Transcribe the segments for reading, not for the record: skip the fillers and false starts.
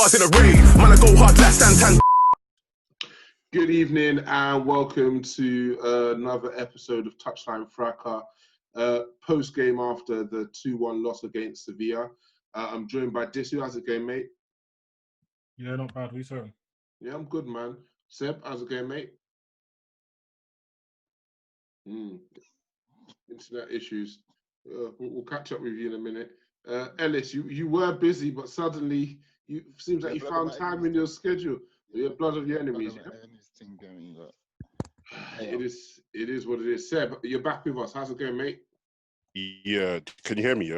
bars in a rave. Man, I go hard, last stand. Good evening and welcome to another episode of Touchline Fracas. Post-game after the 2-1 loss against Sevilla. I'm joined by Disu. How's it going, mate? Yeah, not bad. We saw. Yeah, I'm good, man. Seb, how's it going, mate? Internet issues. We'll catch up with you in a minute. Ellis, you were busy, but suddenly seems like you found time in your schedule. Your blood of your enemies. It is what it is. Seb, you're back with us. How's it going, mate? Yeah, can you hear me?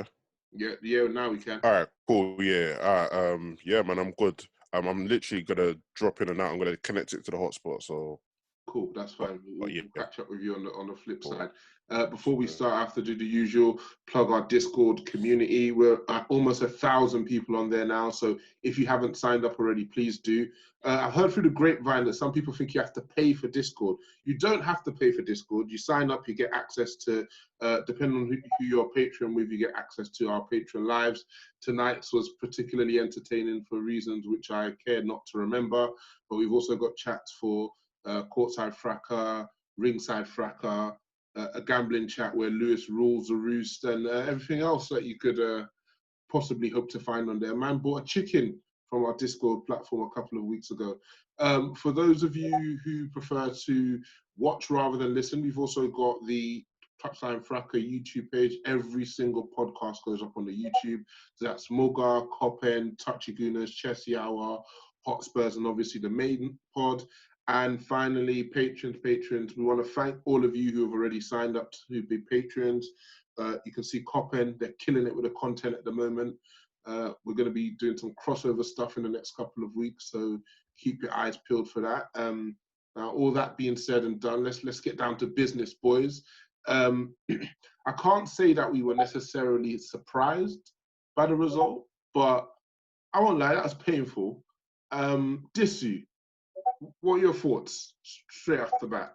Yeah. Now we can. All right, cool. Yeah, yeah, man, I'm good. I'm literally gonna drop in and out. I'm gonna connect it to the hotspot. So cool, that's fine. We'll catch up with you on the flip side. Before we start, I have to do the usual plug our Discord community. We're at almost 1,000 people on there now. So if you haven't signed up already, please do. I've heard through the grapevine that some people think you have to pay for Discord. You don't have to pay for Discord. You sign up, you get access to, depending on who your Patreon with, you get access to our Patreon lives. Tonight's was particularly entertaining for reasons which I care not to remember. But we've also got chats for Courtside Fracas, Ringside Fracas, a gambling chat where Lewis rules the roost, and everything else that you could possibly hope to find on there. A man bought a chicken from our Discord platform a couple of weeks ago. For those of you who prefer to watch rather than listen, we've also got the Touchline Fracas YouTube page. Every single podcast goes up on the YouTube. So that's Moga, Coppen, Touchy Gooners, Chessy Hour, Hotspurs, and obviously the main pod. And finally, patrons, we want to thank all of you who have already signed up to be patrons. You can see Coppen, they're killing it with the content at the moment. We're going to be doing some crossover stuff in the next couple of weeks, so keep your eyes peeled for that. Now, all that being said and done, let's get down to business, boys. I can't say that we were necessarily surprised by the result, but I won't lie, that was painful. Disu, what are your thoughts straight off the bat?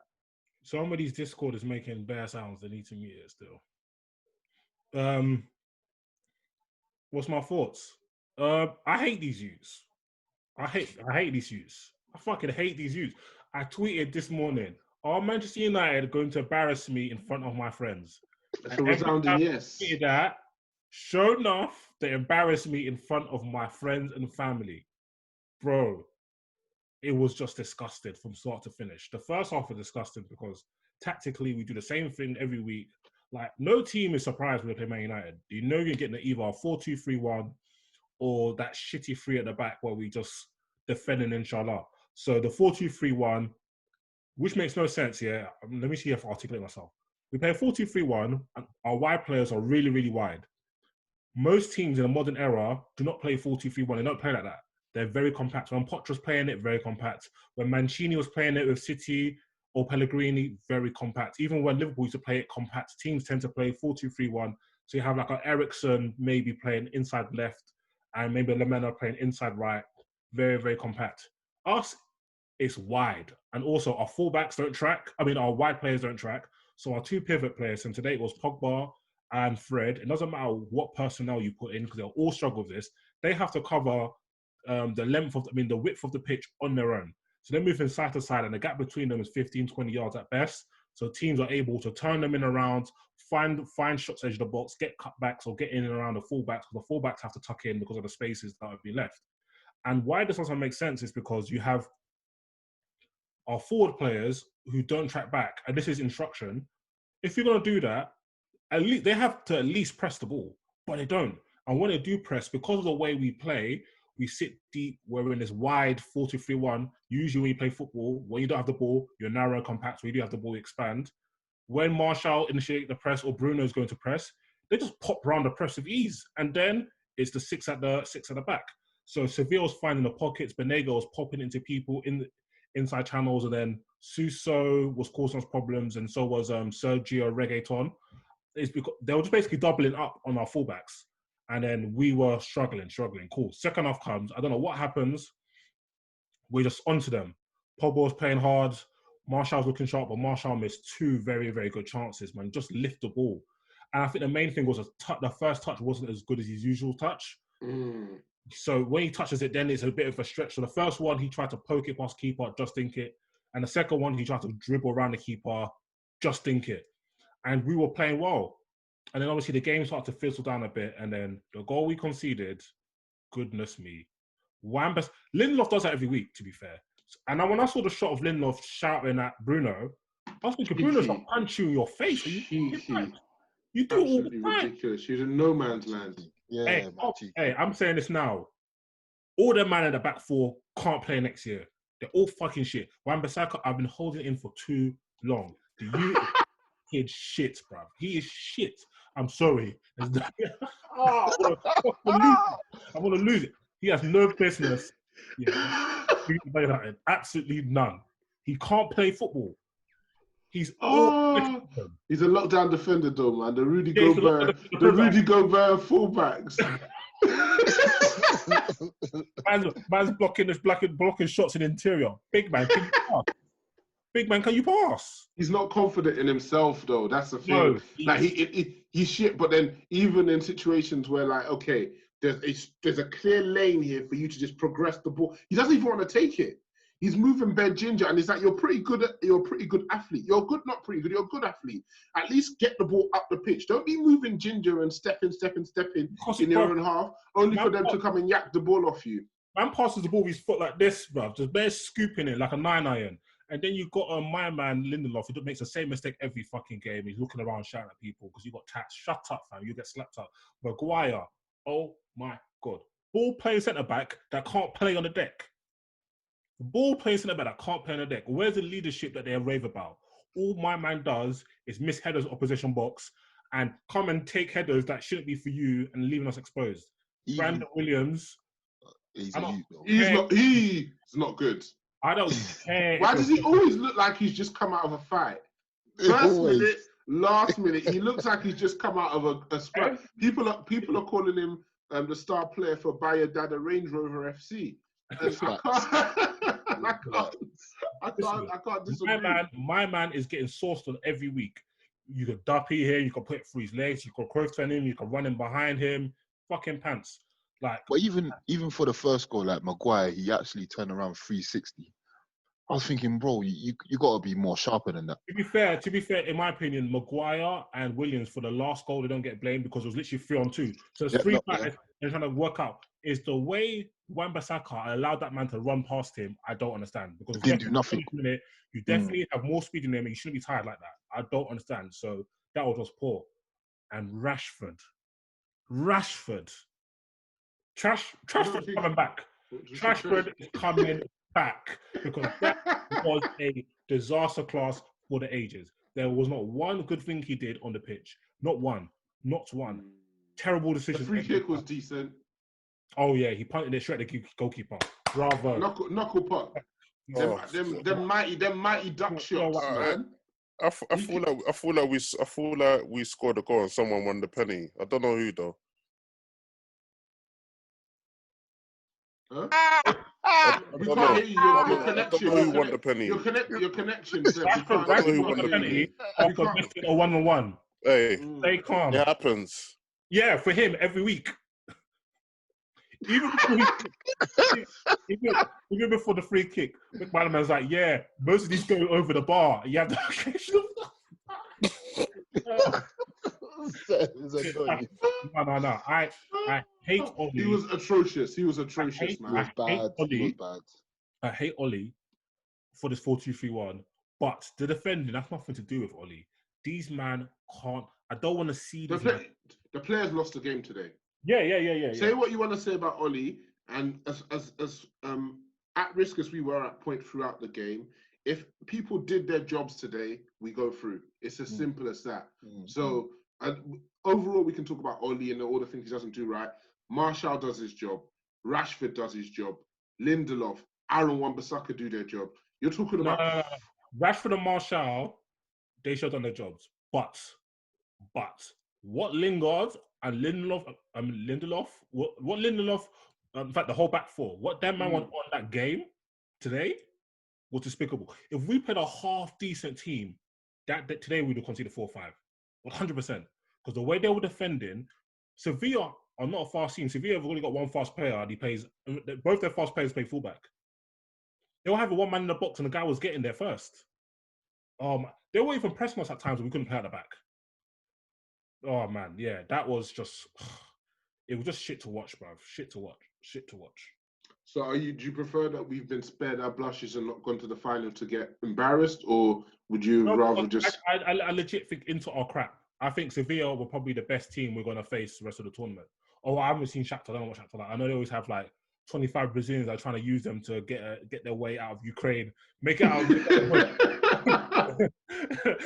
Somebody's Discord is making bear sounds. They need to mute it still. What's my thoughts? I hate these youths. I hate these youths. I fucking hate these youths. I tweeted this morning, are Manchester United going to embarrass me in front of my friends? That's a resounding yes. That, sure enough, they embarrassed me in front of my friends and family. Bro, it was just disgusting from start to finish. The first half was disgusting because tactically we do the same thing every week. Like, no team is surprised when they play Man United. You know you're getting either a 4-2-3-1 or that shitty 3 at the back where we just defending inshallah. So the 4-2-3-1, which makes no sense, yeah. Let me see if I articulate myself. We play 4-2-3-1 and our wide players are really, really wide. Most teams in the modern era do not play 4-2-3-1. They don't play like that. They're very compact. When Poch was playing it, very compact. When Mancini was playing it with City or Pellegrini, very compact. Even when Liverpool used to play it compact, teams tend to play 4-2-3-1. So you have like an Ericsson maybe playing inside left and maybe Lamela playing inside right. Very, very compact. Us, it's wide. And also our fullbacks don't track. Our wide players don't track. So our 2 pivot players, and today it was Pogba and Fred. It doesn't matter what personnel you put in because they'll all struggle with this. They have to cover the width of the pitch on their own. So they're moving side to side and the gap between them is 15, 20 yards at best. So teams are able to turn them in around, find shots edge of the box, get cutbacks or get in and around the fullbacks because the fullbacks have to tuck in because of the spaces that have been left. And why this doesn't make sense is because you have our forward players who don't track back, and this is instruction. If you're going to do that, at least they have to at least press the ball, but they don't. And when they do press, because of the way we play, we sit deep, we're in this wide 4-2-3-1. Usually when you play football, when you don't have the ball, you're narrow and compact. When you do have the ball, you expand. When Martial initiates the press or Bruno's going to press, they just pop round the press with ease. And then it's the six at the back. So Sevilla's finding the pockets. Benega was popping into people in the inside channels. And then Suso was causing us problems. And so was Sergio Reggaeton. It's because they were just basically doubling up on our fullbacks. And then we were struggling. Cool. Second half comes. I don't know what happens. We're just onto them. Pogba's playing hard. Martial's looking sharp, but Martial missed 2 very, very good chances, man. Just lift the ball. And I think the main thing was the first touch wasn't as good as his usual touch. So when he touches it, then it's a bit of a stretch. So the first one, he tried to poke it past keeper, just think it. And the second one, he tried to dribble around the keeper, just think it. And we were playing well. And then obviously the game started to fizzle down a bit. And then the goal we conceded, goodness me. Lindelof does that every week, to be fair. And when I saw the shot of Lindelof shouting at Bruno, I was thinking, Bruno's not punching you in your face. You do all the time. Ridiculous. She's in no man's land. Yeah, hey, I'm saying this now. All the man at the back four can't play next year. They're all fucking shit. Wan-Bissaka, I've been holding in for too long. The kid shit, bruv. He is shit. I'm sorry. I want to lose it. He has no business. Yeah. Absolutely none. He can't play football. He's he's a lockdown defender though, man. The Rudy Gobert fullbacks. man's blocking shots in the interior. Big man, can you pass? Big man, can you pass? He's not confident in himself though. That's the thing. No, like he's shit. But then even in situations where like, okay, there's a clear lane here for you to just progress the ball. He doesn't even want to take it. He's moving bare ginger, and it's like you're a pretty good athlete. You're good, not pretty good. You're a good athlete. At least get the ball up the pitch. Don't be moving ginger and stepping in your own half, only for them to come and yak the ball off you. Man passes the ball with his foot like this, bruv. Just bare scooping it like a 9-iron. And then you got my man Lindelof, who makes the same mistake every fucking game. He's looking around shouting at people because you got taxed. Shut up, fam. You get slapped up. Maguire, oh my God. Ball playing centre back that can't play on the deck. Ball playing centre back that can't play on the deck. Where's the leadership that they rave about? All my man does is miss headers opposition box and come and take headers that shouldn't be for you and leaving us exposed. Brandon Williams. He's not good. I don't care. Why does he always look like he's just come out of a fight? Last minute, he looks like he's just come out of a scrap. People are calling him the star player for Buy Your Dad a Range Rover FC. I can't disagree. My man is getting sourced on every week. You can duppy here, you can put it through his legs, you can cross turn him, you can run him behind him. Fucking pants. Like, but even for the first goal, like Maguire, he actually turned around 360. I was thinking, bro, you got to be more sharper than that. To be fair, in my opinion, Maguire and Williams for the last goal, they don't get blamed because it was literally 3-on-2. So it's three guys and trying to work out. Is the way Wan-Bissaka allowed that man to run past him, I don't understand. Because he didn't do nothing. You definitely have more speed in him and you shouldn't be tired like that. I don't understand. So that was poor. And Rashford. Trashford's coming back. Trashford is coming back because that was a disaster class for the ages. There was not one good thing he did on the pitch. Not one. Terrible decision. The free kick was decent. Oh yeah, he punted it straight at the goalkeeper. Bravo. Knuckle puck. Them mighty duck shots, man. I feel like we scored a goal and someone won the penny. I don't know who though. Huh? We can't hear you. Your connection. I don't know who won the penny. Your connection. I don't know who won the penny after missing a 1-on-1. Hey, stay calm. It happens. Yeah, for him every week. Even before the free kick, McManaman's like, yeah, most of these go over the bar. You have the occasional. No. I hate Oli. He was atrocious, man. He was bad. I hate Oli for this 4-2-3-1. But the defending, that's nothing to do with Oli. These man can't. I don't want to see the players lost the game today. Yeah. Say what you want to say about Oli, and as at risk as we were at point throughout the game, if people did their jobs today, we go through. It's as simple as that. So overall, we can talk about Oli and all the things he doesn't do right. Martial does his job. Rashford does his job. Lindelof, Aaron Wan-Bissaka do their job. You're talking about Rashford and Martial. They should have done their jobs, but what Lingard and Lindelof, what Lindelof, in fact, the whole back four, what that man went on that game today was despicable. If we played a half-decent team, that today we would have conceded 4-5, 100%. Because the way they were defending, Sevilla are not a fast team. Sevilla have only got one fast player, and he plays. Both their fast players play fullback. They were having one man in the box, and the guy was getting there first. They were even pressing us at times, and we couldn't play at the back. Oh man, yeah, that was just. It was just shit to watch, bruv. Shit to watch. So, do you prefer that we've been spared our blushes and not gone to the final to get embarrassed, or would you rather just? I legit think into our crap. I think Sevilla were probably the best team we're gonna face the rest of the tournament. Oh, I haven't seen Shakhtar. I don't know what Shakhtar like. I know they always have like 25 Brazilians that are trying to use them to get their way out of Ukraine, make it out. You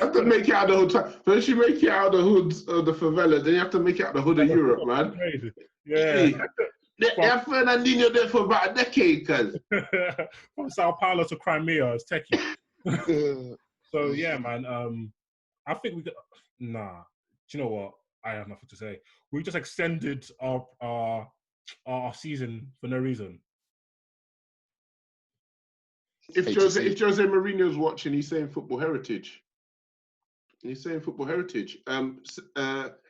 have to make it out of the hood. First, you make it out of the hoods of the favela, then you have to make it out the hood of Europe, man. Crazy. Yeah. They have Fernandinho there for about a decade, cuz. From Sao Paulo to Crimea, it's techie. So yeah, man. I think we could. Nah. Do you know what? I have nothing to say. We just extended our season for no reason. If Jose Mourinho's watching, he's saying football heritage.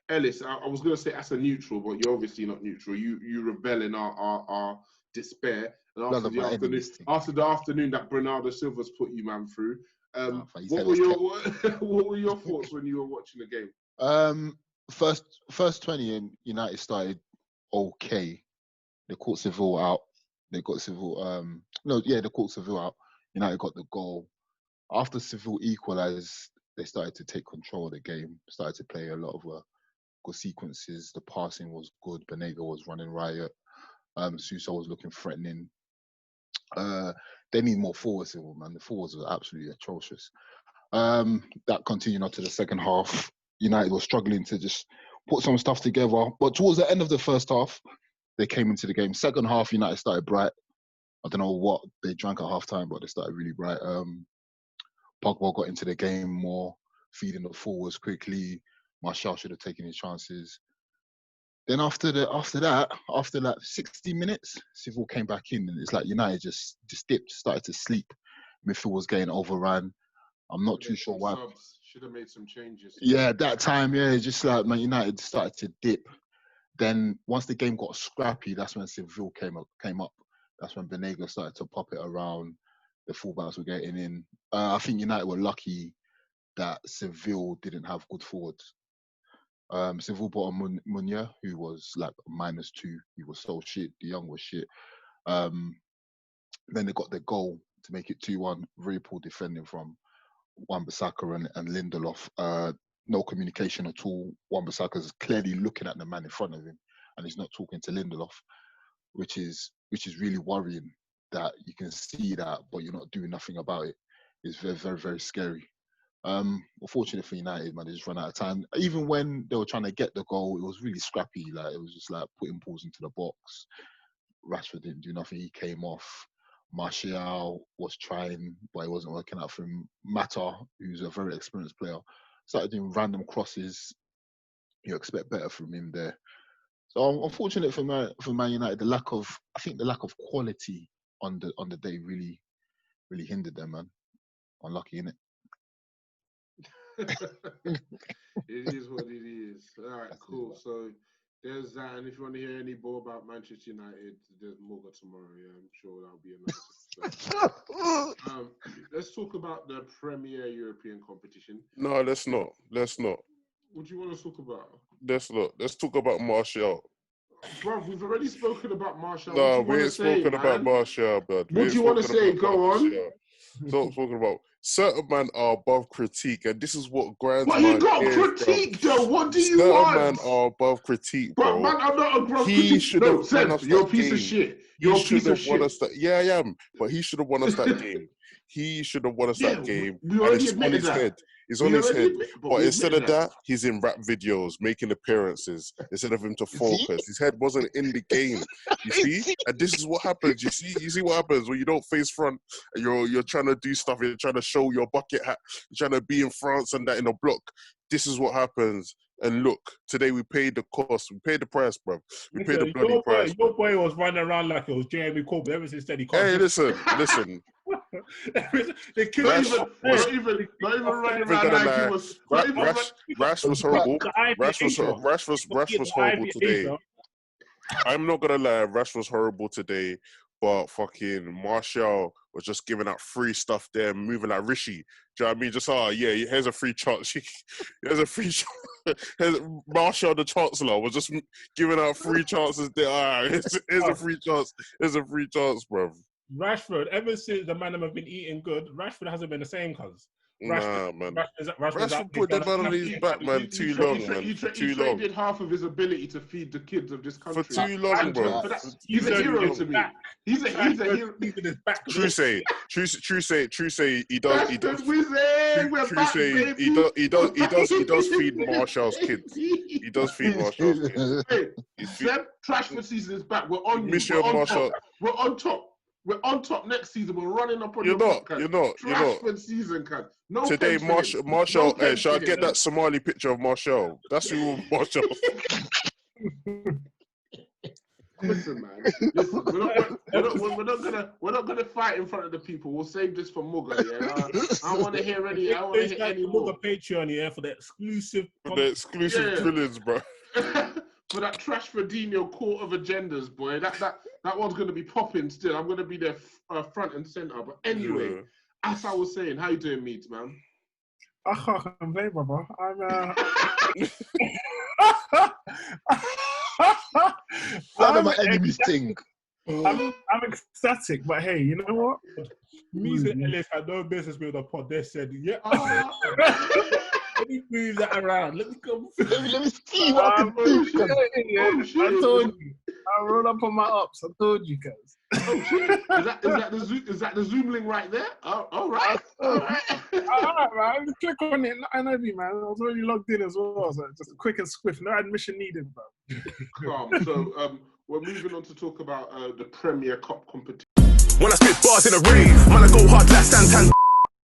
Ellis, I was going to say as a neutral, but you're obviously not neutral. You rebel in our despair. And after the afternoon that Bernardo Silva's put you man through, what were your thoughts when you were watching the game? First 20 and United started okay. They caught Seville out. They got Seville. They caught Seville out. United got the goal. After Seville equalised, they started to take control of the game. Started to play a lot of good sequences. The passing was good. Banega was running riot. Suso was looking threatening. They need more forwards, man. The forwards were absolutely atrocious. That continued on to the second half. United was struggling to just put some stuff together. But towards the end of the first half, they came into the game. Second half, United started bright. I don't know what they drank at halftime, but they started really bright. Pogba got into the game more, feeding the forwards quickly. Martial should have taken his chances. Then after like 60 minutes, Seville came back in, and it's like United just dipped, started to sleep. Midfield was getting overrun. I'm not too sure why. Should have made some changes. Yeah, at that time, just like Man United started to dip. Then once the game got scrappy, that's when Seville came up. That's when Banega started to pop it around. The fullbacks were getting in. I think United were lucky that Seville didn't have good forwards. Seville brought on Munya, who was like -2. He was so shit. De Jong was shit. Then they got the goal to make it 2-1. Very poor defending from Wan-Bissaka and Lindelof. No communication at all. Wan-Bissaka's clearly looking at the man in front of him, and he's not talking to Lindelof, which is really worrying. That you can see that, but you're not doing nothing about it. It's very, very, very scary. Unfortunately for United, man, they just run out of time. Even when they were trying to get the goal, it was really scrappy. Like, it was just like putting balls into the box. Rashford didn't do nothing. He came off. Martial was trying, but it wasn't working out for him. Mata, who's a very experienced player, started doing random crosses. You expect better from him there. So unfortunate for Man United, the lack of quality on the day really hindered them, man. Unlucky, innit? It is what it is. All right, cool. So there's that. And if you want to hear any more about Manchester United, there's more tomorrow. Yeah, I'm sure that'll be a nice. Let's talk about the Premier European competition. No, let's not. What do you want to talk about? Let's talk about Martial. Bro, we've already spoken about Martial. No, we ain't spoken about Martial, bud. What do you want to say? Go on. Stop talking about certain men are above critique, and this is what grinds my gears. But you got critique, though. What do you want? Certain men are above critique, bro. But man, I'm not above critique. No, Seth, you're a piece of shit. You're a piece of shit. Yeah, I am. But he should have won us that game. He should have won us that game. We already admitted that. He's on his head. But instead of that, he's in rap videos, making appearances, instead of him to focus. His head wasn't in the game. You see? And this is what happens. You see what happens when you don't face front and you're trying to do stuff, you're trying to show your bucket hat, you're trying to be in France and that in a block. This is what happens. And look, today we paid the cost. We paid the price, bro. We paid the bloody price. Your boy was running around like it was Jeremy Corbyn ever since then. He can't. Hey, listen. They couldn't not even running around like he was. Rash was horrible. Rash was horrible today. I'm not gonna lie, Rash was horrible today, but fucking Martial was just giving out free stuff there, moving like Rishi. Do you know what I mean? Just here's a free chance. Here's a free chance. Martial the Chancellor was just giving out free chances there. Here's a free chance. Here's a free chance, bro. Rashford, ever since the man have been eating good, Rashford hasn't been the same, cuz. Nah, man. Rashford put the man on his back, man, too long, man. He traded half of his ability to feed the kids of this country. For too long, bro. He's a hero to me. He's a hero. True say, he does. He does feed Martial's kids. He does feed Martial's kids. Hey, Trashford season is back. We're on top. We're on top next season. We're running up on You're not. Trashford season, cuz. No today, Martial. Shall I get that Somali picture of Martial? That's who Martial. Listen, man. Listen, we're not gonna fight in front of the people. We'll save this for Muga. Yeah, I want to hear any. I want to hear any more. Muga Patreon, for the exclusive. Drillings, bro. For that Trashfordinho court of agendas, boy. That one's gonna be popping still. I'm gonna be there front and center. But anyway, as I was saying, how you doing, Meads, man? I can't complain, brother. I'm my enemy's thing. I'm ecstatic, but hey, you know what? Me and Ellis had no business with the pod. They said, yeah. Let me move that around. Let me come. Let me see what I can do. I told you. I rolled up on my ups. I told you guys. Oh shit! Is that the Zoom link right there? Oh, all right. All right, man. Click on it. I know you, man. I was already logged in as well. So just quick and swift. No admission needed, bro. Calm. So we're moving on to talk about the Premier Cup competition. When I spit bars in a rave, man, I go hard.